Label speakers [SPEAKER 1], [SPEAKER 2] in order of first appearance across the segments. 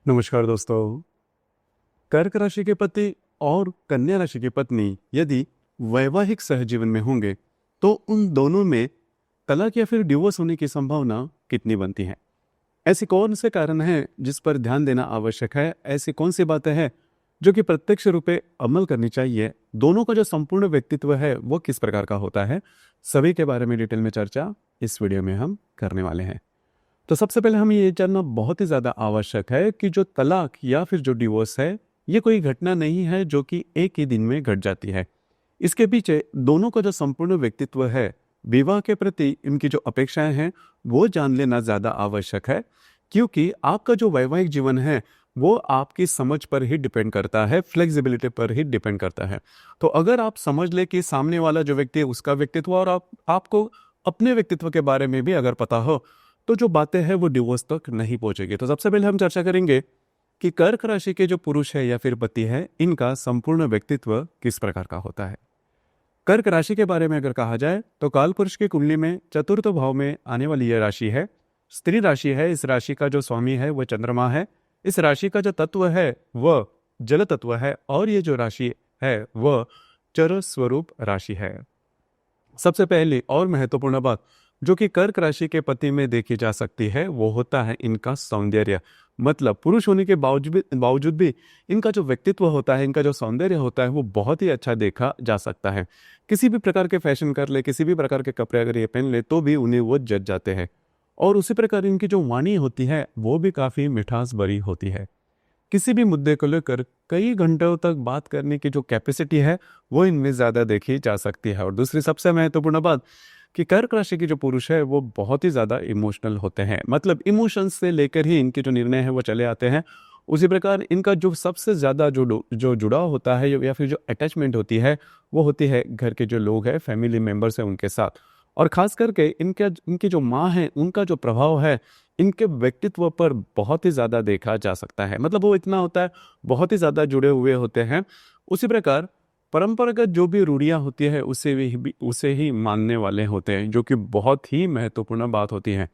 [SPEAKER 1] नमस्कार दोस्तों। कर्क राशि के पति और कन्या राशि की पत्नी यदि वैवाहिक सहजीवन में होंगे तो उन दोनों में तलाक या फिर डिवोर्स होने की संभावना कितनी बनती है? ऐसी कौन से कारण हैं जिस पर ध्यान देना आवश्यक है? ऐसी कौन सी बातें हैं जो कि प्रत्यक्ष रूप से अमल करनी चाहिए? दोनों का जो संपूर्ण व्यक्तित्व है वो किस प्रकार का होता है? सभी के बारे में डिटेल में चर्चा इस वीडियो में हम करने वाले हैं। तो सबसे पहले हमें ये जानना बहुत ही ज़्यादा आवश्यक है कि जो तलाक या फिर जो डिवोर्स है, ये कोई घटना नहीं है जो कि एक ही दिन में घट जाती है। इसके पीछे दोनों का जो संपूर्ण व्यक्तित्व है, विवाह के प्रति इनकी जो अपेक्षाएं हैं, वो जान लेना ज़्यादा आवश्यक है, क्योंकि आपका जो वैवाहिक जीवन है, वो आपकी समझ पर ही डिपेंड करता है, फ्लेक्सिबिलिटी पर ही डिपेंड करता है। तो अगर आप समझ ले कि सामने वाला जो व्यक्ति है उसका व्यक्तित्व और आपको अपने व्यक्तित्व के बारे में भी अगर पता हो, तो जो बातें हैं वो डिवोर्स तक नहीं पहुंचेगी। तो सबसे पहले हम चर्चा करेंगे कि कर्क राशि के जो पुरुष है या फिर पति है, इनका संपूर्ण व्यक्तित्व किस प्रकार का होता है। कर्क राशि के बारे में अगर कहा जाए तो काल पुरुष की कुंडली में चतुर्थ भाव में आने वाली यह राशि है, स्त्री राशि है। इस राशि का जो स्वामी है वह चंद्रमा है। इस राशि का जो तत्व है वह जल तत्व है और ये जो राशि है वह चर स्वरूप राशि है। सबसे पहली और महत्वपूर्ण बात जो कि कर्क राशि के पति में देखी जा सकती है वो होता है इनका सौंदर्य। मतलब पुरुष होने के बावजूद भी इनका जो व्यक्तित्व होता है, इनका जो सौंदर्य होता है वो बहुत ही अच्छा देखा जा सकता है। किसी भी प्रकार के फैशन कर ले, किसी भी प्रकार के कपड़े अगर ये पहन ले तो भी उन्हें वो जच जाते हैं। और उसी प्रकार इनकी जो वाणी होती है वो भी काफ़ी मिठास भरी होती है। किसी भी मुद्दे को लेकर कई घंटों तक बात करने की जो कैपेसिटी है वो इनमें ज़्यादा देखी जा सकती है। और दूसरी सबसे महत्वपूर्ण बात कि कर्क राशि के जो पुरुष है वो बहुत ही ज़्यादा इमोशनल होते हैं। मतलब इमोशंस से लेकर ही इनके जो निर्णय है वो चले आते हैं। उसी प्रकार इनका जो सबसे ज़्यादा जो जुड़ाव होता है या फिर जो अटैचमेंट होती है वो होती है घर के जो लोग हैं, फैमिली मेम्बर्स हैं, उनके साथ। और ख़ास करके इनकी जो माँ है, उनका जो प्रभाव है इनके व्यक्तित्व पर बहुत ही ज़्यादा देखा जा सकता है। मतलब वो इतना होता है, बहुत ही ज़्यादा जुड़े हुए होते हैं। उसी प्रकार परंपरागत जो भी रूढ़ियाँ होती है उसे ही मानने वाले होते हैं, जो कि बहुत ही महत्वपूर्ण बात होती है।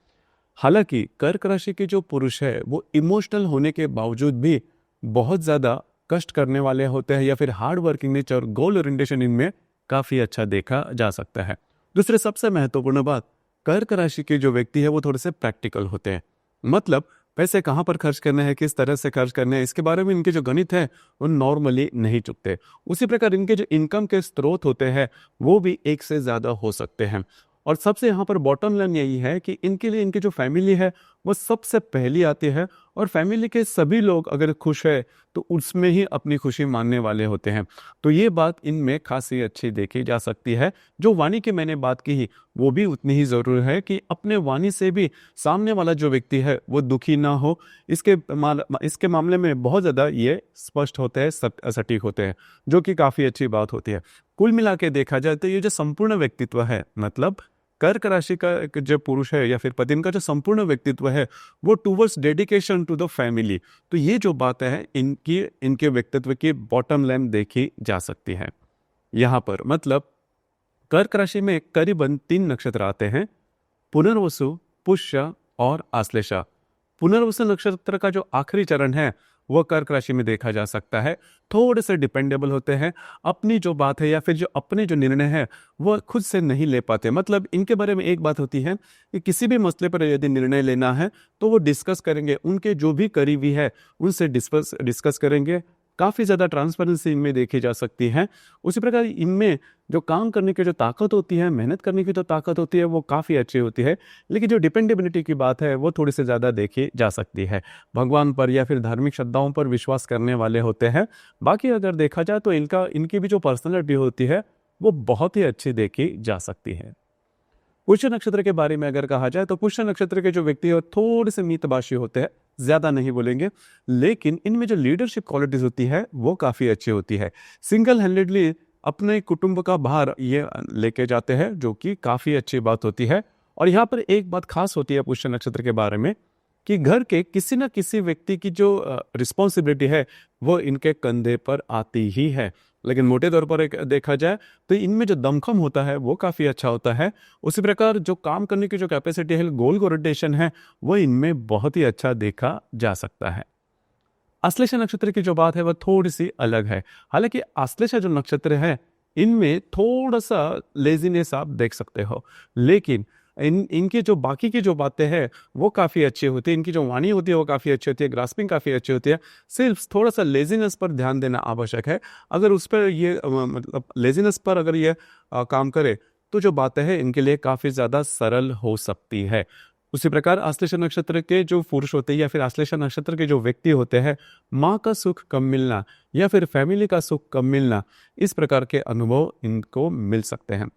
[SPEAKER 1] हालांकि कर्क राशि के जो पुरुष है वो इमोशनल होने के बावजूद भी बहुत ज़्यादा कष्ट करने वाले होते हैं या फिर हार्ड वर्किंग नेचर, गोल ओरिएंटेशन इनमें काफ़ी अच्छा देखा जा सकता है। दूसरे सबसे महत्वपूर्ण बात, कर्क राशि के जो व्यक्ति है वो थोड़े से प्रैक्टिकल होते हैं। मतलब पैसे कहाँ पर खर्च करने हैं, किस तरह से खर्च करने हैं, इसके बारे में इनके जो गणित है वो नॉर्मली नहीं चुकते। उसी प्रकार इनके जो इनकम के स्रोत होते हैं वो भी एक से ज़्यादा हो सकते हैं। और सबसे यहाँ पर बॉटम लाइन यही है कि इनके लिए इनकी जो फैमिली है वो सबसे पहली आती है। और फैमिली के सभी लोग अगर खुश है तो उसमें ही अपनी खुशी मानने वाले होते हैं। तो ये बात इनमें खासी अच्छी देखी जा सकती है। जो वाणी की मैंने बात की वो भी उतनी ही ज़रूरी है कि अपने वाणी से भी सामने वाला जो व्यक्ति है वो दुखी ना हो। इसके मामले में बहुत ज़्यादा ये स्पष्ट होते हैं, सटीक होते हैं, जो कि काफ़ी अच्छी बात होती है। कुल मिला के देखा जाए तो ये जो संपूर्ण व्यक्तित्व है, मतलब कर्क राशि का जो पुरुष है या फिर पति, इनका जो संपूर्ण व्यक्तित्व है वो towards dedication to the family. तो ये जो बातें हैं इनके व्यक्तित्व की बॉटम लाइन देखी जा सकती है यहाँ पर। मतलब कर्क राशि में करीबन 3 नक्षत्र आते हैं, पुनर्वसु, पुष्य और आश्लेषा। पुनर्वसु नक्षत्र का जो आखिरी चरण है वह कर्क राशि में देखा जा सकता है। थोड़े से डिपेंडेबल होते हैं, अपनी जो बात है या फिर जो अपने जो निर्णय है वो खुद से नहीं ले पाते। मतलब इनके बारे में एक बात होती है कि किसी भी मसले पर यदि निर्णय लेना है तो वो डिस्कस करेंगे, उनके जो भी करीबी है उनसे डिस्कस करेंगे। काफ़ी ज़्यादा ट्रांसपेरेंसी इनमें देखी जा सकती है। उसी प्रकार इनमें जो काम करने की जो ताकत होती है, मेहनत करने की जो ताकत होती है वो काफ़ी अच्छी होती है। लेकिन जो डिपेंडेबिलिटी की बात है वो थोड़ी सी ज़्यादा देखी जा सकती है। भगवान पर या फिर धार्मिक श्रद्धाओं पर विश्वास करने वाले होते हैं। बाकी अगर देखा जाए तो इनकी भी जो पर्सनैलिटी होती है वो बहुत ही अच्छी देखी जा सकती है। पुष्य नक्षत्र के बारे में अगर कहा जाए तो पुष्य नक्षत्र के जो व्यक्ति है थोड़े से मितभाषी होते हैं, ज्यादा नहीं बोलेंगे, लेकिन इनमें जो लीडरशिप क्वालिटीज होती है वो काफी अच्छी होती है। सिंगल हैंडेडली अपने कुटुंब का भार ये लेके जाते हैं, जो कि काफी अच्छी बात होती है। और यहाँ पर एक बात खास होती है पुष्य नक्षत्र के बारे में कि घर के किसी न किसी व्यक्ति की जो रिस्पॉन्सिबिलिटी है वो इनके कंधे पर आती ही है। लेकिन मोटे तौर पर एक देखा जाए तो इनमें जो दमखम होता है वो काफ़ी अच्छा होता है। उसी प्रकार जो काम करने की जो कैपेसिटी है, गोल कोऑर्डिनेशन है, वो इनमें बहुत ही अच्छा देखा जा सकता है। आश्लेषा नक्षत्र की जो बात है वह थोड़ी सी अलग है। हालांकि आश्लेषा जो नक्षत्र है इनमें थोड़ा सा लेजीनेस आप देख सकते हो, लेकिन इनकी जो बाकी की जो बातें हैं वो काफ़ी अच्छी होती है, इनकी जो वाणी होती है वो काफ़ी अच्छी होती है, ग्रास्पिंग काफ़ी अच्छी होती है। सिर्फ थोड़ा सा लेजीनेस पर ध्यान देना आवश्यक है। अगर उस पर ये मतलब लेजीनेस पर अगर ये काम करे तो जो बातें हैं इनके लिए काफ़ी ज़्यादा सरल हो सकती है। उसी प्रकार आश्लेषा नक्षत्र के जो पुरुष होते हैं या फिर आश्लेषा नक्षत्र के जो व्यक्ति होते हैं, माँ का सुख कम मिलना या फिर फैमिली का सुख कम मिलना, इस प्रकार के अनुभव इनको मिल सकते हैं।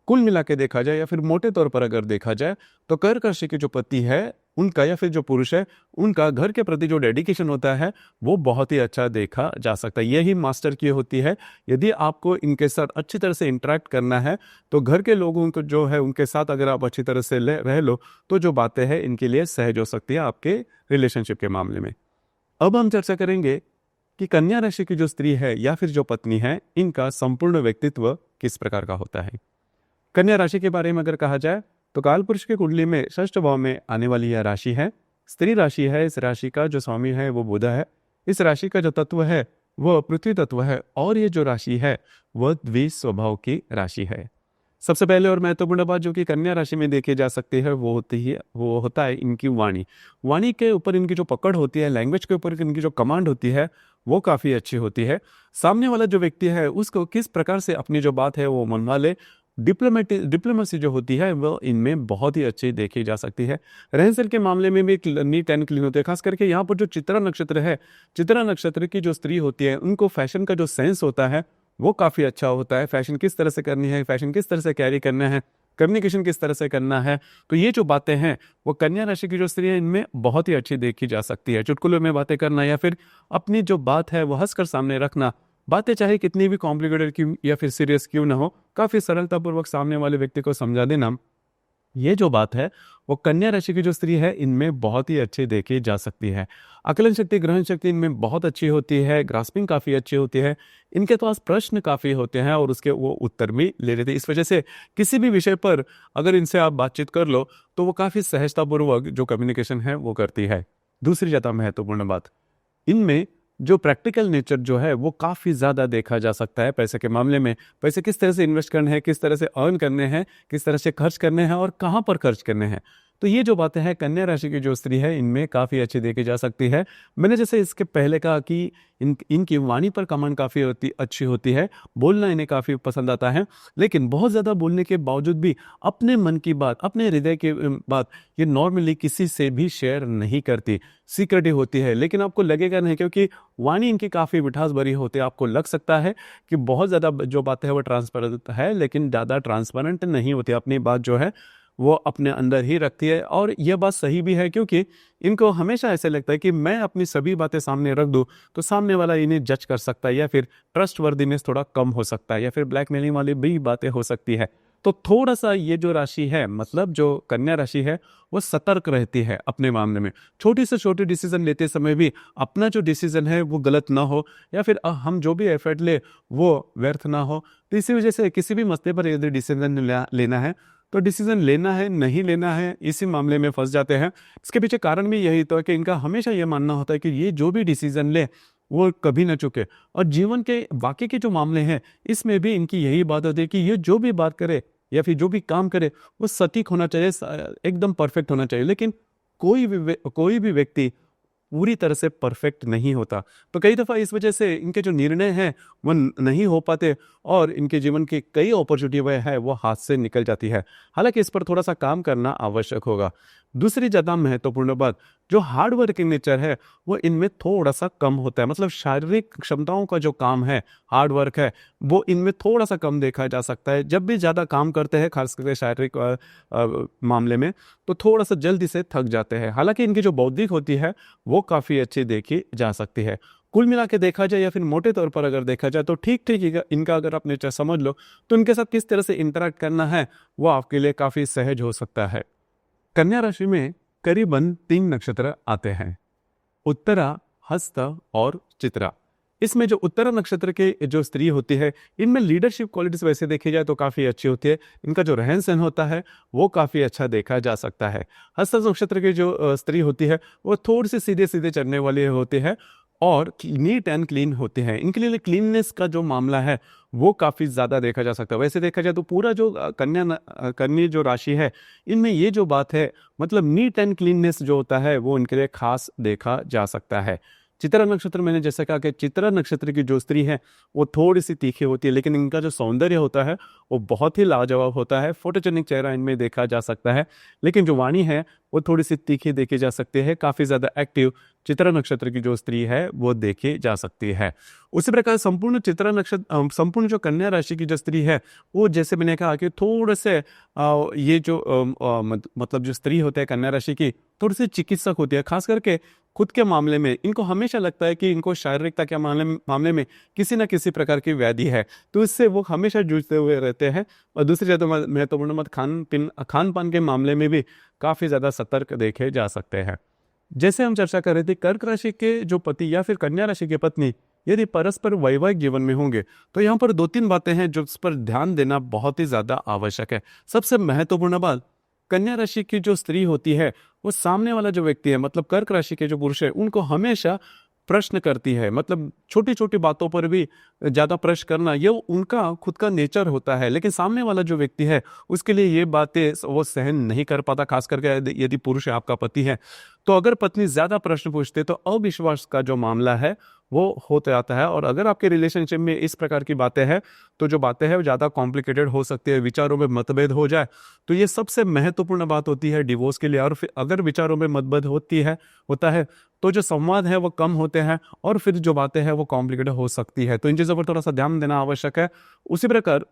[SPEAKER 1] कुल मिला के देखा जाए या फिर मोटे तौर पर अगर देखा जाए तो कर्क राशि के जो पति है उनका या फिर जो पुरुष है उनका घर के प्रति जो डेडिकेशन होता है वो बहुत ही अच्छा देखा जा सकता है। यही मास्टर की होती है। यदि आपको इनके साथ अच्छी तरह से इंटरेक्ट करना है तो घर के लोगों को जो है उनके साथ अगर आप अच्छी तरह से रह लो तो जो बातें हैं इनके लिए सहज हो सकती है आपके रिलेशनशिप के मामले में। अब हम चर्चा करेंगे कि कन्या राशि की जो स्त्री है या फिर जो पत्नी है इनका संपूर्ण व्यक्तित्व किस प्रकार का होता है। कन्या राशि के बारे में अगर कहा जाए तो कालपुरुष की कुंडली में षष्ठ भाव में आने वाली यह राशि है, स्त्री राशि है। इस राशि का जो स्वामी है वो बुध है। इस राशि का जो तत्व है वह पृथ्वी तत्व है और ये जो राशि है वह द्वि स्वभाव की राशि है। सबसे पहले और महत्वपूर्ण बात जो कि कन्या राशि में देखी जा सकती है वो होता है इनकी वाणी। वाणी के ऊपर इनकी जो पकड़ होती है, लैंग्वेज के ऊपर इनकी जो कमांड होती है वो काफ़ी अच्छी होती है। सामने वाला जो व्यक्ति है उसको किस प्रकार से अपनी जो बात है वो मनवा ले, डिप्लोमेसी जो होती है वो इनमें बहुत ही अच्छी देखी जा सकती है। रहन सहन के मामले में भी नीट एंड क्लीन होते हैं। खास करके यहाँ पर जो चित्रा नक्षत्र है, चित्रा नक्षत्र की जो स्त्री होती है उनको फैशन का जो सेंस होता है वो काफ़ी अच्छा होता है। फैशन किस तरह से करनी है, फैशन किस तरह से कैरी करना है, कम्युनिकेशन किस तरह से करना है, तो ये जो बातें हैं वो कन्या राशि की जो स्त्री है इनमें बहुत ही अच्छी देखी जा सकती है। चुटकुलों में बातें करना या फिर अपनी जो बात है वो हंसकर सामने रखना, बातें चाहे कितनी भी कॉम्प्लिकेटेड क्यों या फिर सीरियस क्यों ना हो, काफ़ी सरलतापूर्वक सामने वाले व्यक्ति को समझा देना, ये जो बात है वो कन्या राशि की जो स्त्री है इनमें बहुत ही अच्छी देखी जा सकती है। आकलन शक्ति, ग्रहण शक्ति इनमें बहुत अच्छी होती है, ग्रास्पिंग काफ़ी अच्छी होती है, इनके पास प्रश्न काफ़ी होते हैं और उसके वो उत्तर भी ले लेते हैं। इस वजह से किसी भी विषय पर अगर इनसे आप बातचीत कर लो तो वो काफ़ी सहजतापूर्वक जो कम्युनिकेशन है वो करती है। दूसरी ज़्यादा महत्वपूर्ण बात, इनमें जो प्रैक्टिकल नेचर जो है वो काफ़ी ज़्यादा देखा जा सकता है। पैसे के मामले में पैसे किस तरह से इन्वेस्ट करने हैं, किस तरह से अर्न करने हैं, किस तरह से खर्च करने हैं और कहाँ पर खर्च करने हैं, तो ये जो बातें हैं कन्या राशि की जो स्त्री है इनमें काफ़ी अच्छी देखी जा सकती है। मैंने जैसे इसके पहले कहा कि इनकी वाणी पर कमांड काफ़ी अच्छी होती है, बोलना इन्हें काफ़ी पसंद आता है, लेकिन बहुत ज़्यादा बोलने के बावजूद भी अपने मन की बात, अपने हृदय की बात ये नॉर्मली किसी से भी शेयर नहीं करती, सीक्रेटिव होती है। लेकिन आपको लगेगा नहीं, क्योंकि वाणी इनकी काफ़ी मिठास भरी होती है। आपको लग सकता है कि बहुत ज़्यादा जो बातें है वो ट्रांसपेरेंट है, लेकिन ज़्यादा ट्रांसपेरेंट नहीं होती। अपनी बात जो है वो अपने अंदर ही रखती है और यह बात सही भी है, क्योंकि इनको हमेशा ऐसे लगता है कि मैं अपनी सभी बातें सामने रख दूं तो सामने वाला इन्हें जज कर सकता है या फिर ट्रस्ट वर्दीनेस थोड़ा कम हो सकता है या फिर ब्लैकमेलिंग वाली भी बातें हो सकती है। तो थोड़ा सा ये जो राशि है, मतलब जो कन्या राशि है, वो सतर्क रहती है अपने मामले में। छोटी से छोटी डिसीजन लेते समय भी अपना जो डिसीजन है वो गलत ना हो या फिर हम जो भी एफर्ट ले वो व्यर्थ ना हो। तो इसी वजह से किसी भी मसले पर यदि डिसीजन लेना है तो डिसीजन लेना है नहीं लेना है, इसी मामले में फंस जाते हैं। इसके पीछे कारण भी यही तो है कि इनका हमेशा ये मानना होता है कि ये जो भी डिसीजन ले वो कभी ना चुके, और जीवन के बाकी के जो मामले हैं इसमें भी इनकी यही बात होती है कि ये जो भी बात करे या फिर जो भी काम करे वो सटीक होना चाहिए, एकदम परफेक्ट होना चाहिए। लेकिन कोई भी व्यक्ति पूरी तरह से परफेक्ट नहीं होता, तो कई दफ़ा इस वजह से इनके जो निर्णय हैं वो नहीं हो पाते और इनके जीवन की कई अपॉर्चुनिटी वह है वो हाथ से निकल जाती है। हालांकि इस पर थोड़ा सा काम करना आवश्यक होगा। दूसरी ज़्यादा महत्वपूर्ण बात, जो हार्ड वर्किंग नेचर है वो इनमें थोड़ा सा कम होता है। मतलब शारीरिक क्षमताओं का जो काम है, हार्ड वर्क है, वो इनमें थोड़ा सा कम देखा जा सकता है। जब भी ज़्यादा काम करते हैं खास करके शारीरिक मामले में तो थोड़ा सा जल्दी से थक जाते हैं। हालांकि इनकी जो बौद्धिक होती है वो काफ़ी अच्छी देखी जा सकती है। कुल मिला के देखा जाए या फिर मोटे तौर पर अगर देखा जाए तो ठीक ठीक इनका अगर आप नेचर समझ लो तो इनके साथ किस तरह से इंटरेक्ट करना है वो आपके लिए काफ़ी सहज हो सकता है। कन्या राशि में करीबन 3 नक्षत्र आते हैं, उत्तरा, हस्त और चित्रा। इसमें जो उत्तरा नक्षत्र के जो स्त्री होती है इनमें लीडरशिप क्वालिटीज वैसे देखी जाए तो काफ़ी अच्छी होती है। इनका जो रहन सहन होता है वो काफ़ी अच्छा देखा जा सकता है। हस्त नक्षत्र की जो स्त्री होती है वो थोड़ी सी सीधे सीधे चलने वाली होती है, और नीट एंड क्लीन होते हैं। इनके लिए क्लीननेस का जो मामला है वो काफ़ी ज़्यादा देखा जा सकता है। वैसे देखा जाए तो पूरा जो कन्या जो राशि है, इनमें ये जो बात है, मतलब नीट एंड क्लीननेस जो होता है वो इनके लिए खास देखा जा सकता है। चित्रा नक्षत्र, मैंने जैसा कहा कि चित्रा नक्षत्र की जो स्त्री है वो थोड़ी सी तीखी होती है, लेकिन इनका जो सौंदर्य होता है वो बहुत ही लाजवाब होता है। फोटोजेनिक चेहरा इनमें देखा जा सकता है, लेकिन जो वाणी है वो थोड़ी सी तीखी देखी जा सकती है। काफ़ी ज़्यादा एक्टिव चित्रा नक्षत्र की जो स्त्री है वो देखी जा सकती है। उसी प्रकार संपूर्ण चित्रा नक्षत्र, संपूर्ण जो कन्या राशि की जो स्त्री है वो, जैसे मैंने कहा कि थोड़े से ये जो मतलब जो स्त्री होते हैं कन्या राशि की, थोड़ी सी चिकित्सक होती है, खास करके खुद के मामले में। इनको हमेशा लगता है कि इनको शारीरिकता के मामले में किसी न किसी प्रकार की व्याधि है, तो इससे वो हमेशा जूझते हुए रहते हैं। और दूसरी ज़्यादा महत्वपूर्ण बात, खान पान के मामले में भी काफ़ी ज़्यादा सतर्क देखे जा सकते हैं। जैसे हम चर्चा कर रहे थे, कर्क राशि के जो पति या फिर कन्या राशि की पत्नी यदि परस्पर वैवाहिक जीवन में होंगे, तो यहाँ पर 2-3 बातें हैं जो इस पर ध्यान देना बहुत ही ज़्यादा आवश्यक है। सबसे महत्वपूर्ण बात, कन्या राशि की जो स्त्री होती है वो सामने वाला जो व्यक्ति है, मतलब कर्क राशि के जो पुरुष है, उनको हमेशा प्रश्न करती है। मतलब छोटी छोटी बातों पर भी ज़्यादा प्रश्न करना ये उनका खुद का नेचर होता है, लेकिन सामने वाला जो व्यक्ति है उसके लिए ये बातें वो सहन नहीं कर पाता। खास करके यदि पुरुष है, आपका पति है, तो अगर पत्नी ज़्यादा प्रश्न पूछते तो अविश्वास का जो मामला है वो होते आता है। और अगर आपके रिलेशनशिप में इस प्रकार की बातें हैं तो जो बातें हैं वो ज़्यादा कॉम्प्लिकेटेड हो सकती है, विचारों में मतभेद हो जाए तो ये सबसे महत्वपूर्ण बात होती है डिवोर्स के लिए। और फिर अगर विचारों में मतभेद होता है तो जो संवाद है वो कम होते हैं और फिर जो बातें हैं वो कॉम्प्लिकेटेड हो सकती है। तो इन चीज़ों पर थोड़ा सा ध्यान देना आवश्यक है। उसी प्रकार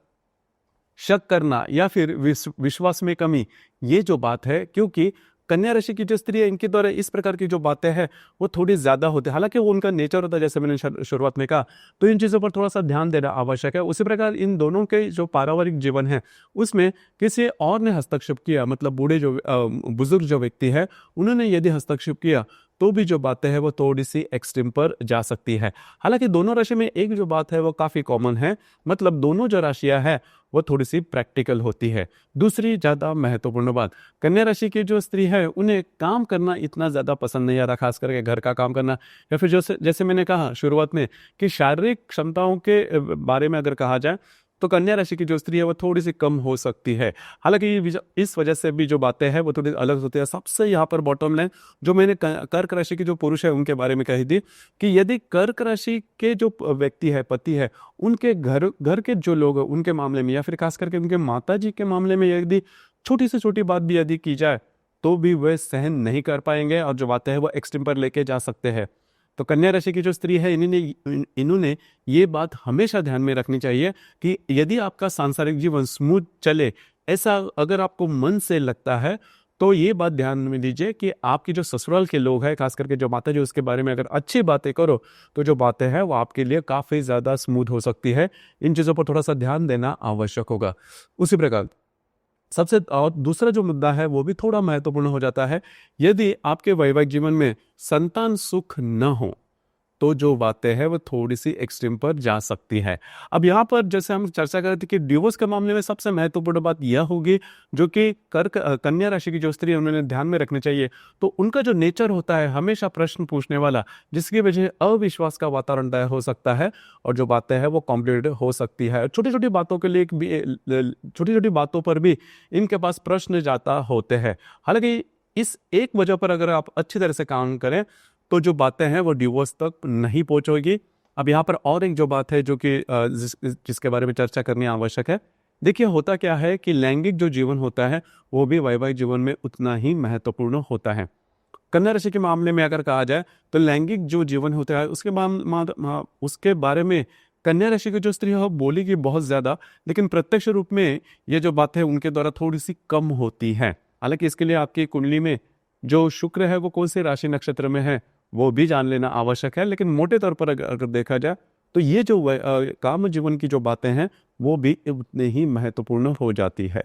[SPEAKER 1] शक करना या फिर विश्वास में कमी, ये जो बात है, क्योंकि कन्या राशि की जो स्त्री है इनके द्वारा इस प्रकार की जो बातें हैं वो थोड़ी ज्यादा होती है, हालांकि वो उनका नेचर होता है, जैसे मैंने शुरुआत में कहा। तो इन चीज़ों पर थोड़ा सा ध्यान देना आवश्यक है। उसी प्रकार इन दोनों के जो पारिवारिक जीवन है उसमें किसी और ने हस्तक्षेप किया, मतलब बूढ़े जो बुजुर्ग जो व्यक्ति है उन्होंने यदि हस्तक्षेप किया तो भी जो बातें हैं वो थोड़ी सी एक्सट्रीम पर जा सकती है। हालांकि दोनों राशि में एक जो बात है वो काफ़ी कॉमन है, मतलब दोनों जो राशियां हैं वो थोड़ी सी प्रैक्टिकल होती है। दूसरी ज़्यादा महत्वपूर्ण बात, कन्या राशि की जो स्त्री है उन्हें काम करना इतना ज़्यादा पसंद नहीं आ रहा, खास करके घर का काम करना, या फिर जैसे मैंने कहा शुरुआत में कि शारीरिक क्षमताओं के बारे में अगर कहा जाए तो कन्या राशि की जो स्त्री है वो थोड़ी सी कम हो सकती है। हालांकि इस वजह से भी जो बातें हैं वो थोड़ी अलग होती है। सबसे यहाँ पर बॉटम लाइन जो मैंने कर्क राशि के जो पुरुष है उनके बारे में कही थी कि यदि कर्क राशि के जो व्यक्ति है, पति है, उनके घर के जो लोग हैं उनके मामले में या फिर खास करके उनके माता जी के मामले में यदि छोटी से छोटी बात भी यदि की जाए तो भी वह सहन नहीं कर पाएंगे और जो बातें हैं वो एक्सट्रीम पर लेके जा सकते हैं। तो कन्या राशि की जो स्त्री है इन्होंने ये बात हमेशा ध्यान में रखनी चाहिए कि यदि आपका सांसारिक जीवन स्मूथ चले, ऐसा अगर आपको मन से लगता है, तो ये बात ध्यान में लीजिए कि आपकी जो ससुराल के लोग हैं, खास करके जो माता जी, उसके बारे में अगर अच्छी बातें करो तो जो बातें हैं वो आपके लिए काफ़ी ज़्यादा स्मूथ हो सकती है। इन चीज़ों पर थोड़ा सा ध्यान देना आवश्यक होगा। उसी प्रकार सबसे और दूसरा जो मुद्दा है वो भी थोड़ा महत्वपूर्ण हो जाता है। यदि आपके वैवाहिक जीवन में संतान सुख न हो तो जो बातें हैं वो थोड़ी सी एक्सट्रीम पर जा सकती है। अब यहाँ पर जैसे हम चर्चा कर रहे थे कि डिवोर्स के मामले में सबसे महत्वपूर्ण बात यह होगी जो कि कन्या राशि की जो स्त्री है उन्होंने ध्यान में रखनी चाहिए। तो उनका जो नेचर होता है हमेशा प्रश्न पूछने वाला, जिसकी वजह अविश्वास का वातावरण तैयार हो सकता है और जो बातें हैं वो कॉम्प्लिकेटेड हो सकती है। छोटी छोटी बातों के लिए छोटी छोटी बातों पर भी इनके पास प्रश्न जाता होते हैं। हालांकि इस एक वजह पर अगर आप अच्छी तरह से काम करें तो जो बातें हैं वो डिवोर्स तक नहीं पहुंचेगी। अब यहाँ पर और एक जो बात है जो कि जिसके बारे में चर्चा करनी आवश्यक है। देखिए, होता क्या है कि लैंगिक जो जीवन होता है वो भी वैवाहिक जीवन में उतना ही महत्वपूर्ण होता है। कन्या राशि के मामले में अगर कहा जाए तो लैंगिक जो जीवन होता है उसके बारे में कन्या राशि की जो स्त्री है वो बोलेगी बहुत ज़्यादा, लेकिन प्रत्यक्ष रूप में ये जो बात है उनके द्वारा थोड़ी सी कम होती है। हालांकि इसके लिए आपकी कुंडली में जो शुक्र है वो कौन से राशि नक्षत्र में है वो भी जान लेना आवश्यक है। लेकिन मोटे तौर पर अगर देखा जाए तो ये जो काम जीवन की जो बातें हैं वो भी उतने ही महत्वपूर्ण हो जाती है।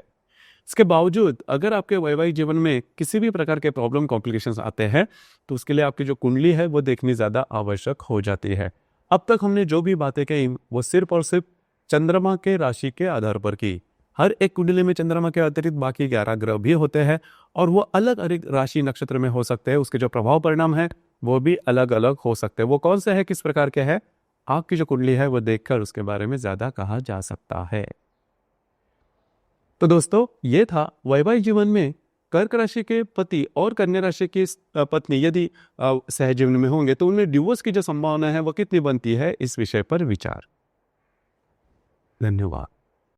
[SPEAKER 1] इसके बावजूद अगर आपके वैवाहिक जीवन में किसी भी प्रकार के प्रॉब्लम कॉम्प्लिकेशंस आते हैं तो उसके लिए आपकी जो कुंडली है वो देखनी ज़्यादा आवश्यक हो जाती है। अब तक हमने जो भी बातें कही वो सिर्फ और सिर्फ चंद्रमा के राशि के आधार पर की। हर एक कुंडली में चंद्रमा के अतिरिक्त बाकी 11 ग्रह भी होते हैं और वो अलग अलग राशि नक्षत्र में हो सकते हैं। उसके जो प्रभाव परिणाम है वो भी अलग अलग हो सकते हैं। वो कौन से है, किस प्रकार के है, आपकी जो कुंडली है वो देखकर उसके बारे में ज्यादा कहा जा सकता है। तो दोस्तों, ये था वैवाहिक जीवन में कर्क राशि के पति और कन्या राशि की पत्नी यदि सहजीवन में होंगे तो उनमें डिवोर्स की जो संभावना है वो कितनी बनती है, इस विषय पर विचार। धन्यवाद।